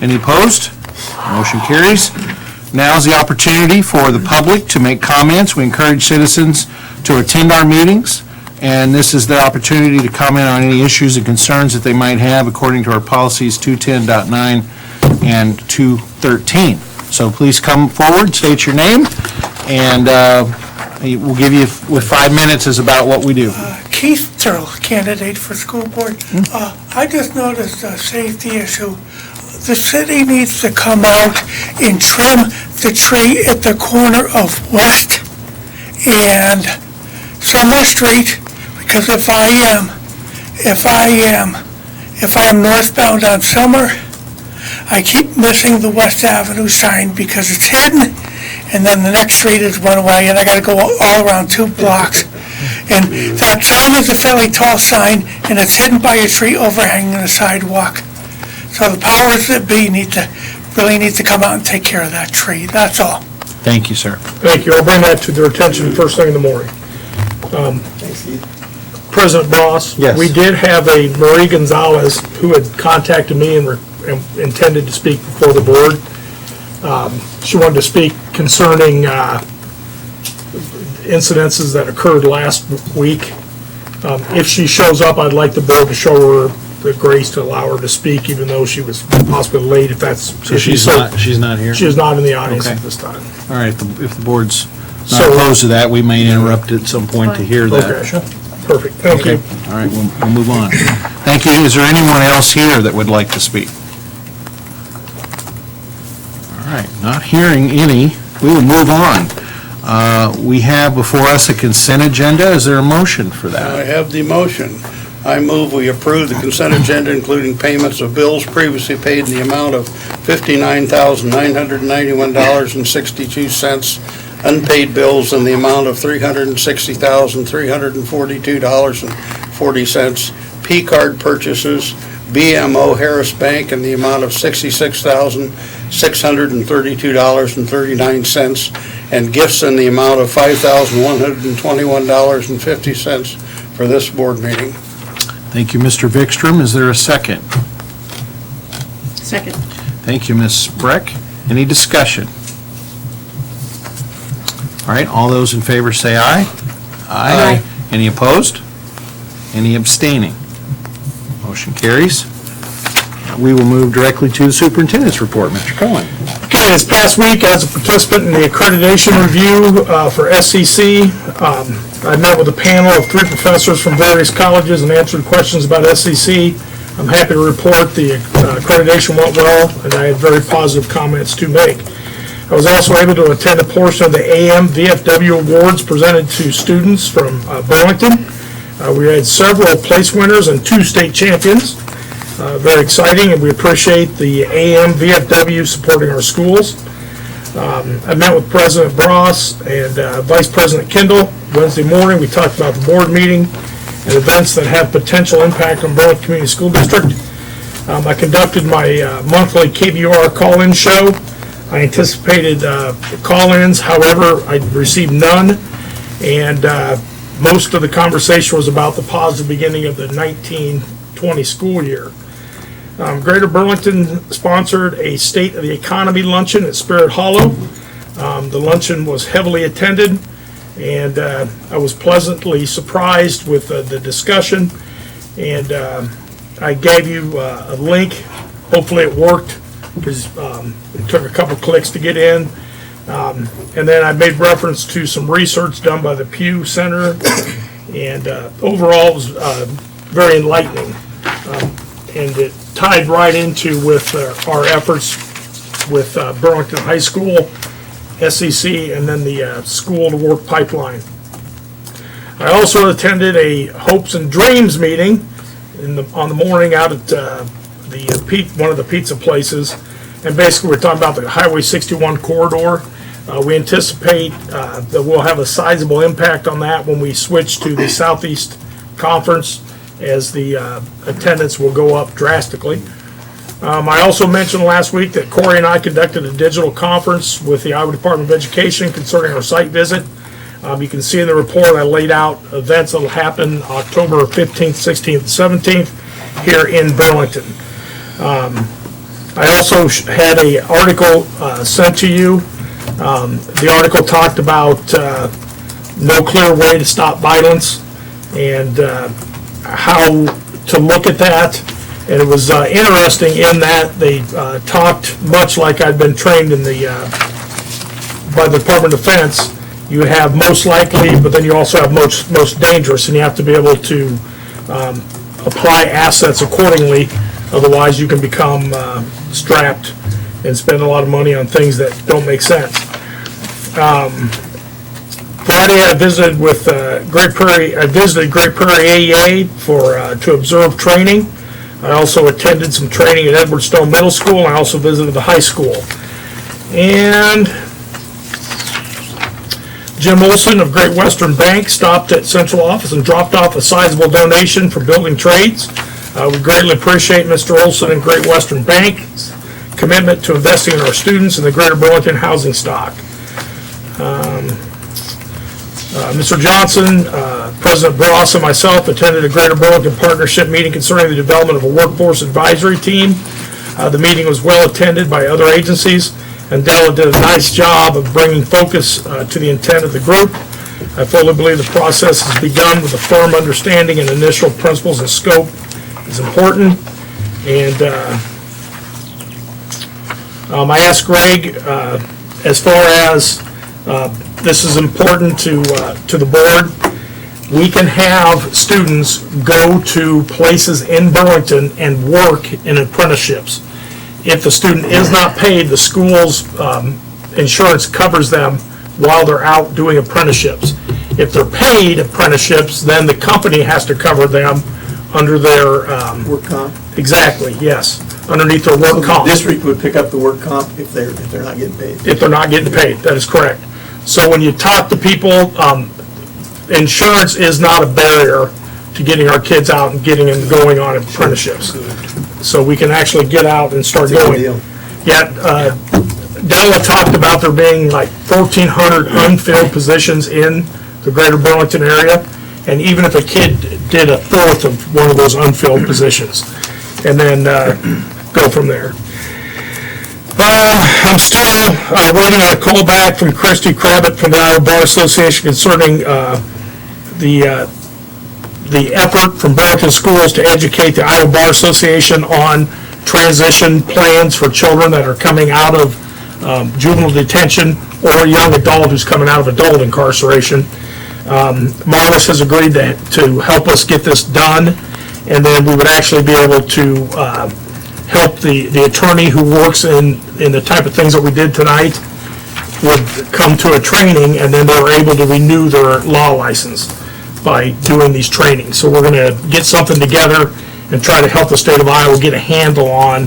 Any opposed? Motion carries. Now is the opportunity for the public to make comments. We encourage citizens to attend our meetings, and this is their opportunity to comment on any issues and concerns that they might have according to our policies 210.9 and 213. So please come forward, state your name, and we'll give you, with 5 minutes, is about what we do. Keith Turl, candidate for school board. I just noticed a safety issue. The city needs to come out and trim the tree at the corner of West and Summer Street, because if I'm northbound on Summer, I keep missing the West Avenue sign because it's hidden, and then the next street is one way, and I gotta go all around 2 blocks. And that sign is a fairly tall sign, and it's hidden by a tree overhanging the sidewalk. So the powers that be really need to come out and take care of that tree, that's all. Thank you, sir. Thank you. I'll bring that to their attention first thing in the morning. President Boss? Yes. We did have a Marie Gonzalez who had contacted me and intended to speak before the board. She wanted to speak concerning incidences that occurred last week. If she shows up, I'd like the board to show her the grace to allow her to speak, even though she was possibly late, if that's... So she's not here? She is not in the audience Okay. at this time. All right, if the board's not So- opposed to that, we may interrupt at some point to hear that. Okay, perfect. Thank you. All right, we'll move on. Thank you. Is there anyone else here that would like to speak? All right, not hearing any, we will move on. We have before us a consent agenda. Is there a motion for I that? have the motion. I move we approve the consent agenda, including payments of bills previously paid in the amount of $59,991.62, unpaid bills in the amount of $360,342.40, P-card purchases, BMO Harris Bank in the amount of $66,632.39, and gifts in the amount of $5,121.50 for this board meeting. Thank you, Mr. Vikstrom. Is there a second? Second. Thank you, Ms. Breck. Any discussion? All right, all those in favor say aye. Aye. Any opposed? Any abstaining? Motion carries. We will move directly to the superintendent's report. Mr. Cohen. Okay, this past week, as a participant in the accreditation review for SCC, I met with a panel of 3 professors from various colleges and answered questions about SCC. I'm happy to report the accreditation went well, and I had very positive comments to make. I was also able to attend a portion of the AM VFW Awards presented to students from Burlington. We had several place winners and 2 state champions. Very exciting, and we appreciate the AM VFW supporting our schools. I met with President Bross and Vice President Kendall Wednesday morning. We talked about the board meeting and events that have potential impact on Burlington Community School District. I conducted my monthly KBR call-in show. I anticipated call-ins, however, I received none, and most of the conversation was about the positive beginning of the 1920 school year. Greater Burlington sponsored a State of the Economy luncheon at Spirit Hollow. The luncheon was heavily attended, and I was pleasantly surprised with the discussion, and I gave you a link. Hopefully it worked, because it took a couple clicks to get in. And then I made reference to some research done by the Pew Center, and overall it was very enlightening. And it tied right into with our efforts with Burlington High School, SEC, and then the School to Work pipeline. I also attended a Hopes and Dreams meeting on the morning out at one of the pizza places, and basically we're talking about the Highway 61 corridor. We anticipate that we'll have a sizable impact on that when we switch to the Southeast Conference, as the attendance will go up drastically. I also mentioned last week that Corey and I conducted a digital conference with the Iowa Department of Education concerning our site visit. You can see in the report I laid out events that will happen October 15th, 16th, and 17th here in Burlington. I also had a article sent to you. The article talked about no clear way to stop violence and how to look at that. And it was interesting in that they talked much like I'd been trained in by the Department of Defense. You have most likely, but then you also have most dangerous, and you have to be able to apply assets accordingly. Otherwise, you can become strapped and spend a lot of money on things that don't make sense. Friday, I visited with Great Prairie. I visited Great Prairie AEA to observe training. I also attended some training at Edwardstone Middle School. And I also visited the high school. And Jim Olson of Great Western Bank stopped at central office and dropped off a sizable donation for building trades. We greatly appreciate Mr. Olson and Great Western Bank's commitment to investing in our students and the greater Burlington housing stock. Mr. Johnson, President Bross, and myself attended a Greater Burlington Partnership meeting concerning the development of a workforce advisory team. The meeting was well attended by other agencies, and Della did a nice job of bringing focus to the intent of the group. I fully believe the process has begun with a firm understanding and initial principles and scope is important. And I asked Greg, as far as this is important to the board, we can have students go to places in Burlington and work in apprenticeships. If the student is not paid, the school's insurance covers them while they're out doing apprenticeships. If they're paid apprenticeships, then the company has to cover them under their... Work comp. Exactly, yes, underneath their work So the comp. district would pick up the work comp if they're not getting paid. If they're not getting paid, that is correct. So when you talk to people, insurance is not a barrier to getting our kids out and getting them going on apprenticeships. So we can actually get out and start It's a good going. deal. Yeah, Della talked about there being like 1,400 unfilled positions in the greater Burlington area, and even if a kid did a fourth of one of those unfilled positions, and then go from there. I'm still waiting on a call back from Christy Kravitz from the Iowa Bar Association concerning the effort from Burlington Schools to educate the Iowa Bar Association on transition plans for children that are coming out of juvenile detention or a young adult who's coming out of adult incarceration. Marlis has agreed to help us get this done, and then we would actually be able to help the attorney who works in the type of things that we did tonight would come to a training, and then they were able to renew their law license by doing these trainings. So we're going to get something together and try to help the state of Iowa get a handle on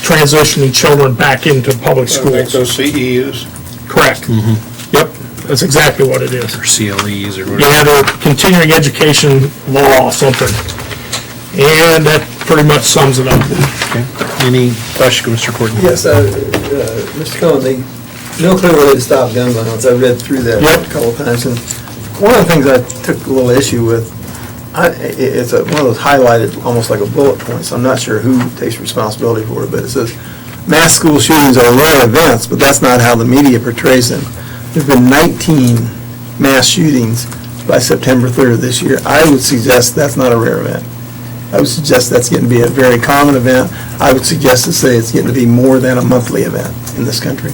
transitioning children back into public Like schools. those CEUs. Correct. Yep, that's exactly what it is. Or CLEs or whatever. Yeah, they're continuing education law, something. And that pretty much sums it up. Okay. Any question, Mr. Courtney? Yes, Mr. Cohen, the no clear way to stop gun violence, I read through that Yep. a couple of times, and one of the things I took a little issue with, it's one of those highlighted, almost like a bullet point, so I'm not sure who takes responsibility for it, but it says, mass school shootings are rare events, but that's not how the media portrays them. There've been 19 mass shootings by September 3rd of this year. I would suggest that's not a rare event. I would suggest that's getting to be a very common event. I would suggest to say it's getting to be more than a monthly event in this country.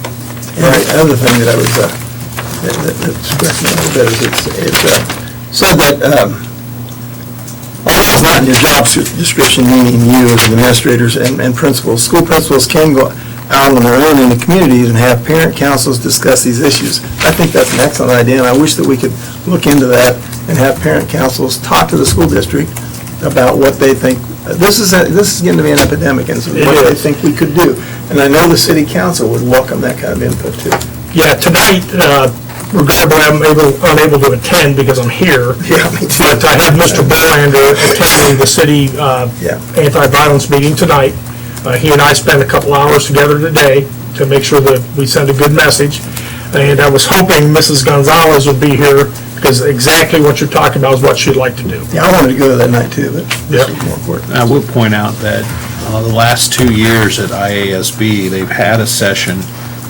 And the other thing that I was, that stressed me a little bit is it said that, although it's not in your job description, meaning you as administrators and principals, school principals can go out on their own in the communities and have parent councils discuss these issues. I think that's an excellent idea, and I wish that we could look into that and have parent councils talk to the school district about what they think. This is getting to be an epidemic, and so what they think we could do. And I know the city council would welcome that kind of input too. Yeah, tonight, regrettably, I'm unable to attend because I'm here. Yeah, me too. But I have Mr. Berlander attending the city Yeah. anti-violence meeting tonight. He and I spent a couple hours together today to make sure that we send a good message. And I was hoping Mrs. Gonzalez would be here because exactly what you're talking about is what she'd like to do. Yeah, I wanted to go to that night too, but Yeah. this is more important. I will point out that the last 2 years at IASB, they've had a session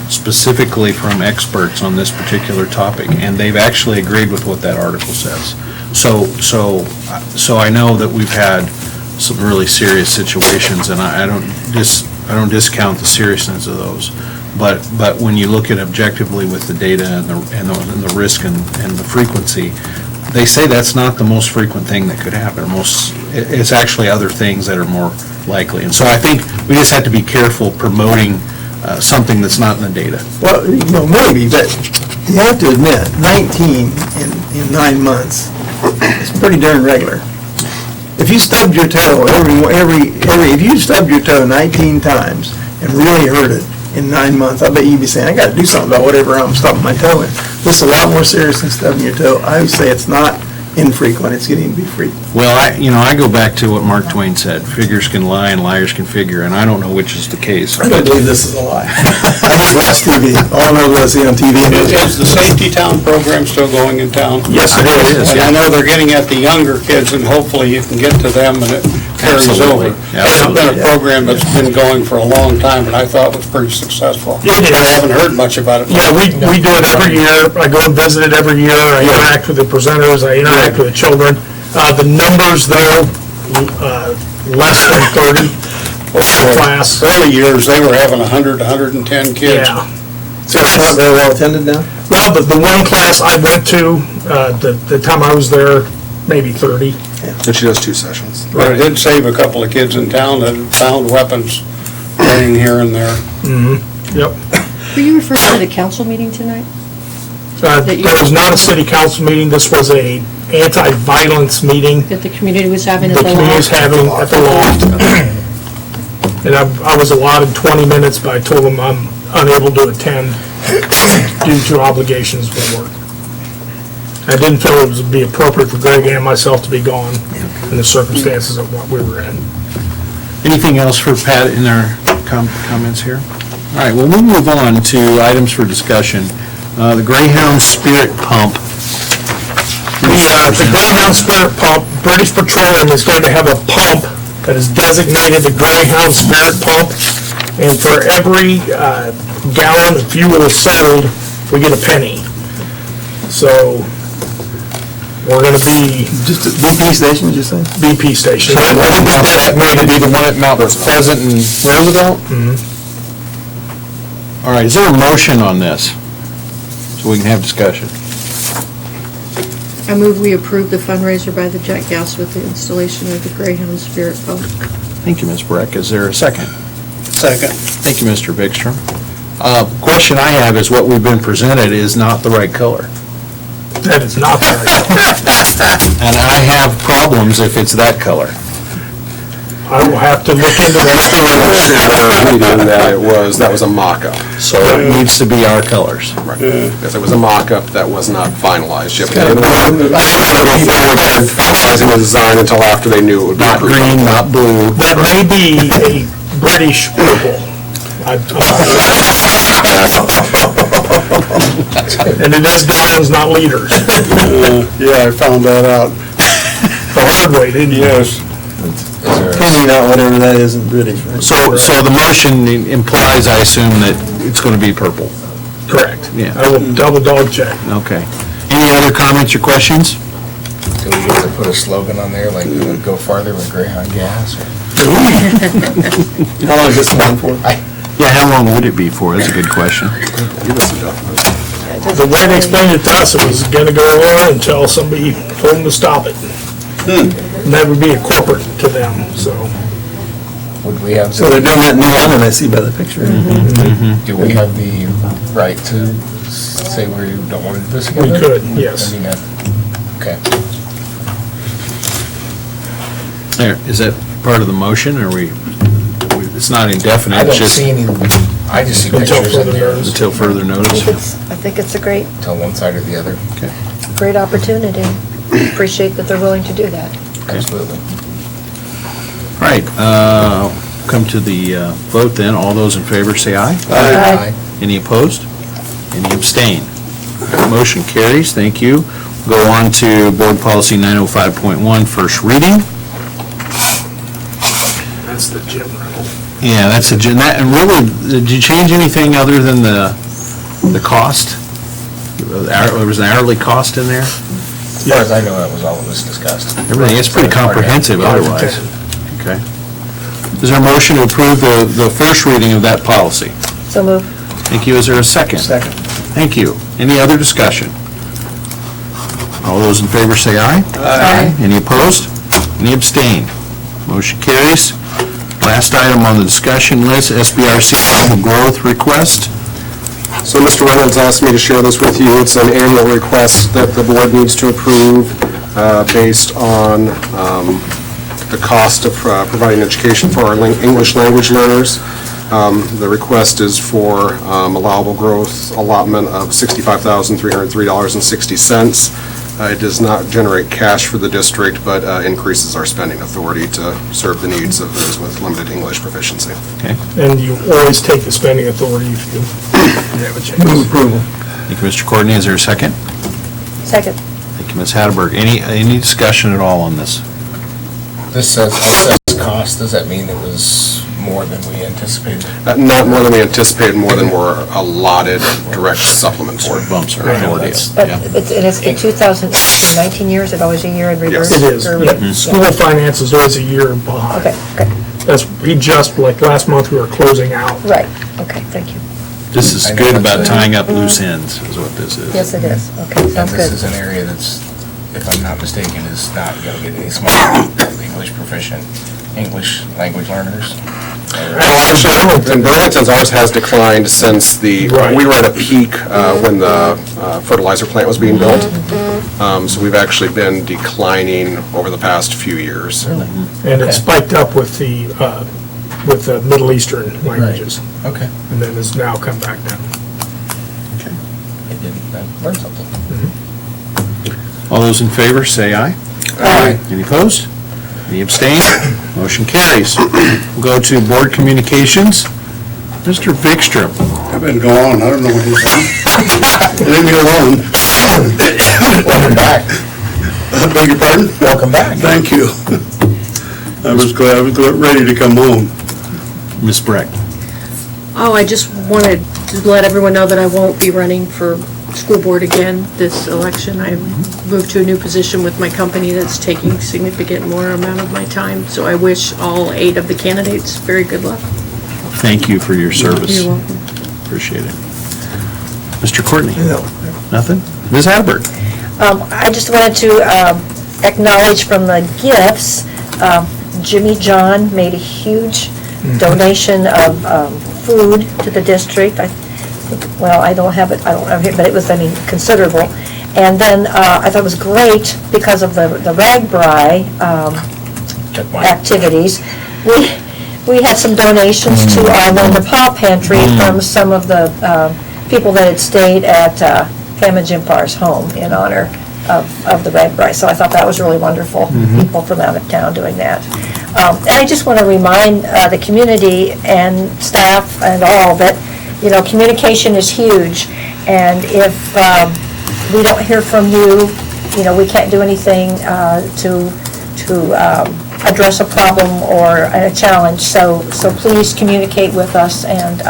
specifically from experts on this particular topic, and they've actually agreed with what that article says. So I know that we've had some really serious situations, and I don't discount the seriousness of those. But when you look at objectively with the data and the risk and the frequency, they say that's not the most frequent thing that could happen. It's actually other things that are more likely. And so I think we just have to be careful promoting something that's not in the data. Well, maybe, but you have to admit, 19 in 9 months is pretty darn regular. If you stubbed your toe if you stubbed your toe 19 times and really hurt it in 9 months, I bet you'd be saying, I gotta do something about whatever I'm stubbing my toe in. This is a lot more serious than stubbing your toe. I would say it's not infrequent, it's getting to be frequent. Well, I go back to what Mark Twain said, figures can lie and liars can figure, and I don't know which is the case. I don't believe this is a lie. I just watch TV. All I know is what I see on TV. Is the Safety Town program still going in town? Yes, it is. And I know they're getting at the younger kids, and hopefully you can get to them and it carries Absolutely. over. It's been a program that's been going for a long time, and I thought was pretty successful. It is. I haven't heard much about it. Yeah, we do it every year. I go and visit it every year. I interact with the presenters, I interact with the children. The numbers there, less than 30 per class. Early years, they were having 100, 110 kids. Yeah. So it's not very well attended now? Well, the one class I went to, the time I was there, maybe 30. And she does 2 sessions. But it did save a couple of kids in town that had found weapons laying here and there. Yep. Were you referring to the council meeting tonight? There was not a city council meeting. This was a anti-violence meeting That the community was having the at the community is loft? having at the loft. And I was allotted 20 minutes, but I told them I'm unable to attend due to obligations with work. I didn't feel it would be appropriate for Greg and myself to be gone in the circumstances of what we were in. Anything else for Pat in our comments here? All right, well, we'll move on to items for discussion. The Greyhound Spirit Pump. The Greyhound Spirit Pump, British Petroleum is going to have a pump that is designated the Greyhound Spirit Pump, and for every gallon of fuel sold, we get a penny. So, we're gonna be Just a BP station, you say? BP station. That may be the one at Mount Pleasant and Roosevelt? All right, is there a motion on this? So we can have discussion. I move we approve the fundraiser by the Jack Gauss with the installation of the Greyhound Spirit Pump. Thank you, Ms. Breck. Is there a second? Second. Thank you, Mr. Bickstrom. Question I have is what we've been presented is not the right color. That is not the right. And I have problems if it's that color. I will have to look into that. Meeting that was a mock-up. So it needs to be our colors. Right. Because it was a mock-up that was not finalized yet. kind of- Finalizing the design until after they knew it would be Not approved. green, not blue. That may be a British purple. And it is gallons, not liters. Yeah, I found that out. The hard way, didn't you? Yes. Penny, not whatever that is in British, right? So the motion implies, I assume, that it's going to be purple. Correct. Yeah. I will double dog check. Okay. Any other comments or questions? Do we get to put a slogan on there, like, go farther with Greyhound gas? or- How long is this one for? Yeah, how long would it be for? That's a good question. The way they explained it to us, it was gonna go on until somebody told them to stop it. And that would be a corporate to them, so. Would we have, So they're doing that in New London, I see by the picture. do we have the right to say we don't want to do this again? We could, yes. I mean, okay. There, is that part of the motion, or it's not indefinite, I it's don't just see any, I just see Until pictures in further there, notice. until further notice? I think it's a great, tell one side or the other, great opportunity. Appreciate that they're willing to do that. absolutely. All right, come to the vote then. All those in favor say aye. Aye. Any opposed? Any abstain? Motion carries, thank you. Go on to Board Policy 905.1, first reading. That's the gym room. Yeah, that's and really, did you change anything other than the cost? There was an hourly cost in there? As far as I know, that was all that was discussed. Everything, it's pretty comprehensive otherwise. Okay. Is there a motion to approve the first reading of that policy? So move. Thank you. Is there a second? Second. Thank you. Any other discussion? All those in favor say aye. Aye. Any opposed? Any abstain? Motion carries. Last item on the discussion list, SBRC annual growth request. So Mr. Reynolds asked me to share this with you. It's an annual request that the board needs to approve based on the cost of providing education for our English language learners. The request is for allowable growth allotment of $65,303.60. It does not generate cash for the district, but increases our spending authority to serve the needs of those with limited English proficiency. And you always take the spending authority if you have a change. Move approval. Thank you, Mr. Courtney. Is there a second? Second. Thank you, Ms. Hatterberg. Any discussion at all on this? This says assessed cost, does that mean it was more than we anticipated? Not more than we anticipated, more than were allotted direct supplement for. Bumps our Right, authority that's- up. But Yeah. it's in 2019 years, it always a year in reverse? It is, Or- yeah. School finances always a year behind. Okay, okay, Like last month, we were closing out. right, okay, thank you. This is I know good that's about a- tying up loose ends, is what this is. Yes, it is, okay, And sounds this good. is an area that's, if I'm not mistaken, is not going to get any smaller, English proficient, English language learners. Well, actually, in Burlington's, ours has declined since we were at a peak when the fertilizer plant was being built. So we've actually been declining over the past few years. And it spiked up with the Middle Eastern languages, Okay. and then has now come back down. I learned something. All those in favor, say aye. Aye. Any opposed? Any abstain? Motion carries. We'll go to board communications. Mr. Vikstrom. I've been gone, I don't know what he's on. Leave me alone. Welcome back. Beg your pardon? Welcome back. Thank you. I was ready to come home. Ms. Breck. Oh, I just wanted to let everyone know that I won't be running for school board again this election. I moved to a new position with my company that's taking significant more amount of my time, so I wish all 8 of the candidates very good luck. Thank you for your service. You're welcome. Appreciate it. Mr. Courtney? No. Nothing? Ms. Hatterberg? I just wanted to acknowledge from the gifts, Jimmy John made a huge donation of food to the district. Well, I don't have it here, but it was, considerable. And then I thought it was great because of the RAGBRAI activities. We had some donations to our Wonder Paw Pantry from some of the people that had stayed at Pam and Jim Farr's home in honor of the RAGBRAI. So I thought that was really wonderful, people from out of town doing that. And I just want to remind the community and staff and all that, communication is huge. And if we don't hear from you, we can't do anything to address a problem or a challenge. So please communicate with us, and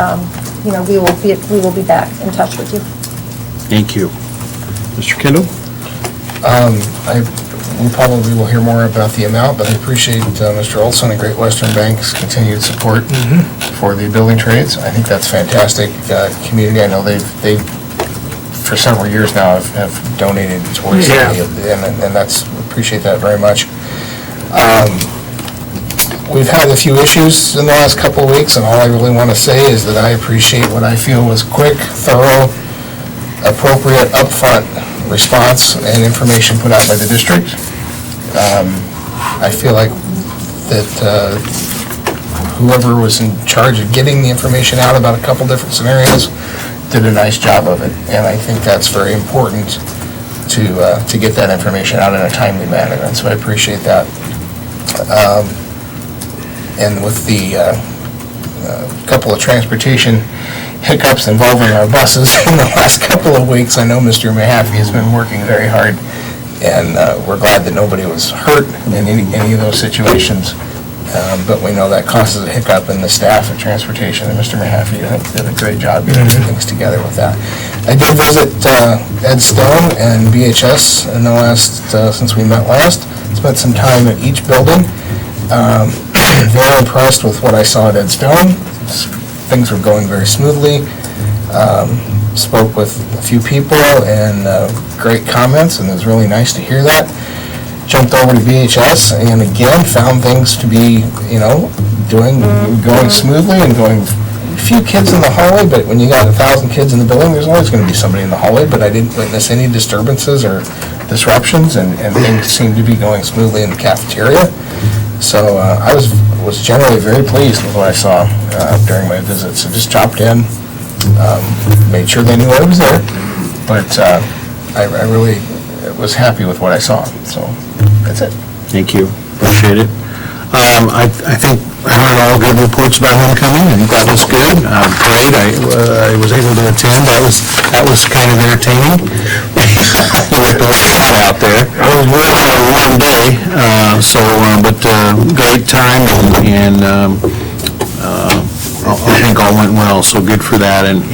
we will be back in touch with you. Thank you. Mr. Kendall? We probably will hear more about the amount, but I appreciate Mr. Olson and Great Western Bank's continued support for the building trades. I think that's fantastic. Community, I know they've for several years now have donated towards it, and that's, appreciate that very much. We've had a few issues in the last couple of weeks, and all I really want to say is that I appreciate what I feel was quick, thorough, appropriate, upfront response and information put out by the district. I feel like that whoever was in charge of getting the information out about a couple different scenarios did a nice job of it, and I think that's very important to get that information out in a timely manner, and so I appreciate that. And with the couple of transportation hiccups involving our buses in the last couple of weeks, I know Mr. Mahaffey has been working very hard, and we're glad that nobody was hurt in any of those situations. but we know that causes a hiccup in the staff of transportation, and Mr. Mahaffey, I think, did a great job getting things together with that. I did visit Ed Stone and BHS in the last, since we met last, spent some time at each building. Very impressed with what I saw at Ed Stone. Things were going very smoothly. Spoke with a few people and great comments, and it was really nice to hear that. Jumped over to BHS and again found things to be, going smoothly and going, a few kids in the hallway, but when you got 1,000 kids in the building, there's always going to be somebody in the hallway, but I didn't witness any disturbances or disruptions, and things seemed to be going smoothly in the cafeteria. So I was generally very pleased with what I saw during my visit. So just dropped in, made sure they knew I was there, but I really was happy with what I saw. So that's it. Thank you, appreciate it. I think I heard all good reports about homecoming, and that was good. Parade, I was able to attend, that was kind of entertaining. You looked a little hot out there. I was working on a warm day, but great time, and I think all went well, so good for that, and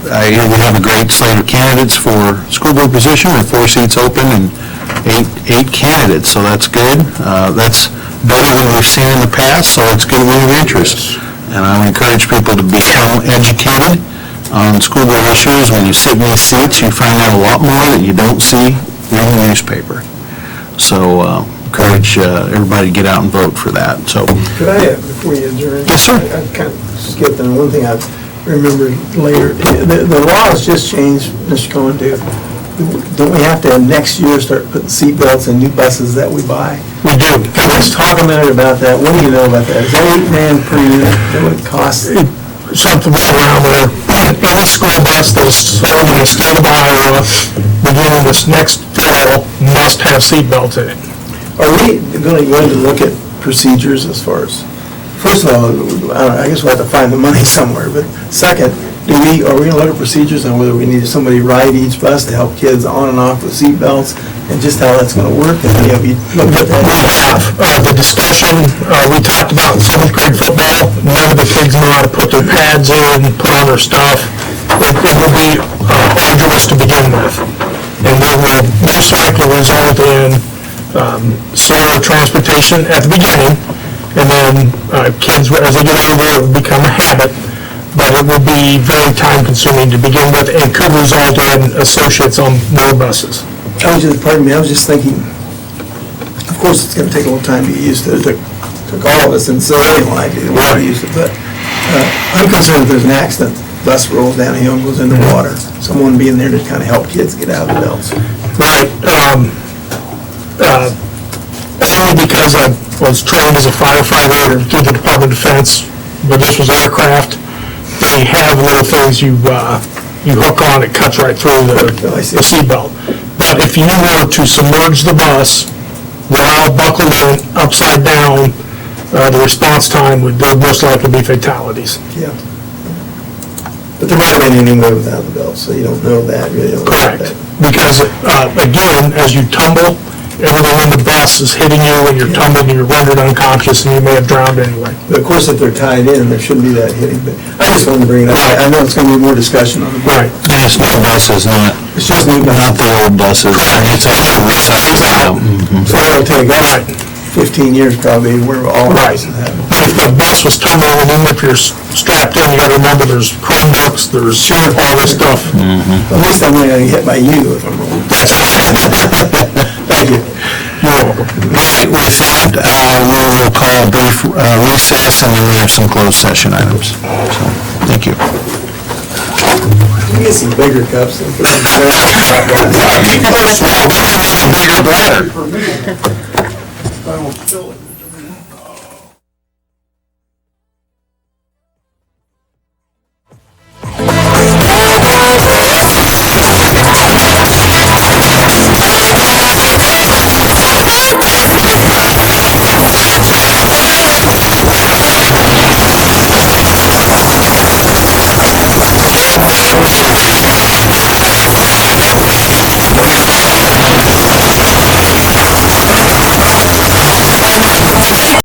I hear we have a great slate of candidates for school board position, with 4 seats open and eight candidates, so that's good. That's better than we've seen in the past, so it's good wave of interest. And I would encourage people to become educated on school board issues. When you sit in these seats, you find out a lot more that you don't see in the newspaper. So encourage everybody to get out and vote for that, so. Could I, before you adjourn? Yes, sir. I kind of skipped, and one thing I remembered later, the law has just changed, Mr. Cohen, don't we have to next year start putting seatbelts in new buses that we buy? We do. Let's talk a minute about that. What do you know about that? Is that $8 per unit? That would cost? Something right around there. Any school bus that's sold in the state of Iowa beginning this next fall must have seatbelts in it. Are we going to look at procedures as far as, first of all, I guess we'll have to find the money somewhere, but second, are we going to look at procedures on whether we need somebody ride each bus to help kids on and off with seatbelts, and just how that's going to work? And have you looked at that? We have. The discussion, we talked about 7th grade football. None of the kids know how to put their pads in, put on their stuff. It will be arduous to begin with. And it will most likely result in slower transportation at the beginning, and then kids, as they get older, it will become a habit. But it will be very time-consuming to begin with, and could result in associates on more buses. Pardon me, I was just thinking, of course, it's going to take a little time to get used to it. It took all of us in civilian life to get used to it, but I'm concerned if there's an accident, the bus rolls downhill and goes in the water, someone being there to kind of help kids get out of the belts. Right. Only because I was trained as a firefighter through the Department of Defense, but this was aircraft. They have little things you hook on, it cuts right through the seatbelt. But if you were to submerge the bus, we're all buckled in, upside down, the response time would most likely be fatalities. Yeah. But there might have been anywhere without the belt, so you don't know that, really. Correct. Because, again, as you tumble, everything in the bus is hitting you when you're tumbling, and you're rendered unconscious, and you may have drowned anyway. But of course, if they're tied in, there shouldn't be that hitting, but I just wanted to bring it up. I know it's going to be more discussion on the board. Right. It's new buses, It's just new not buses. the old buses. It's actually recessed now. So it'll take us 15 years probably where all of us have. If the bus was tumbling, and even if you're strapped in, you gotta remember there's Chromebooks, there's all this stuff. At least I'm not going to get hit by you if I'm wrong. Thank you. Right, with that, we will call a brief recess, and then we have some closed session items. So, thank you. You get some bigger cups than for Bigger bladder. I won't fill it.